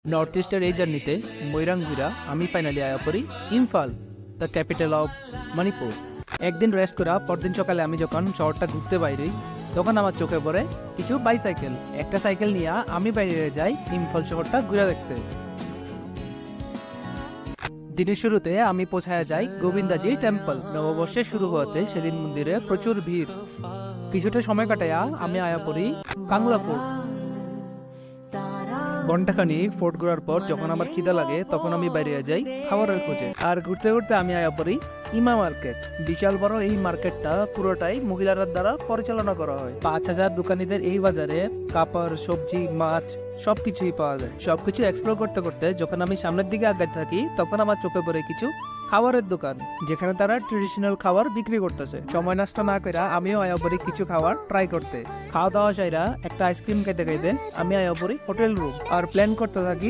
North ইস্টের এই জার্নিতে ময়রাং ঘুরা আমি ফাইনালি আয়া পড়ি Imphal, the capital of Manipur. একদিন রেস্ট করা পরদিন সকালে আমি যখন শহরটা ঘুরতে বাইরে, তখন আমার চোখে পড়ে কিছু বাইসাইকেল। একটা সাইকেল নিয়ে আমি বাইরে যাই ইম্ফল শহরটা ঘুরে দেখতে। দিনের শুরুতে আমি পৌঁছায় যাই গোবিন্দাজি টেম্পল। নববর্ষে শুরু হতে সেদিন মন্দিরে প্রচুর ভিড়। কিছুটা সময় কাটাইয়া আমি আয়া পড়ি কাংলা ফোর্ট। ঘন্টাখানিক ফোর্ট ঘোরার পর যখন আমার খিদা লাগে তখন আমি বাইরে যাই খাবারের খোঁজে। আর ঘুরতে ঘুরতে আমি আয়া পড়ি ইমা মার্কেট। বিশাল বড় এই মার্কেটটা পুরোটাই মহিলারা দ্বারা পরিচালনা করা হয়। 5,000 দোকানীদের এই বাজারে কাপড়, সবজি, মাছ সবকিছুই পাওয়া যায়। সবকিছু এক্সপ্লোর করতে করতে যখন আমি সামনের দিকে আগাতে থাকি তখন আমার চোখে পড়ে কিছু খাবারের দোকান, যেখানে তারা ট্রেডিশনাল খাবার বিক্রি করতেছে। সময় নষ্ট না করে আমিও আয়া পড়ি কিছু খাবার ট্রাই করতে। খাওয়া দাওয়া সাইরা একটা আইসক্রিম খাইতে খাইতে আমি আয়া পড়ি হোটেল রুম আর প্ল্যান করতে থাকি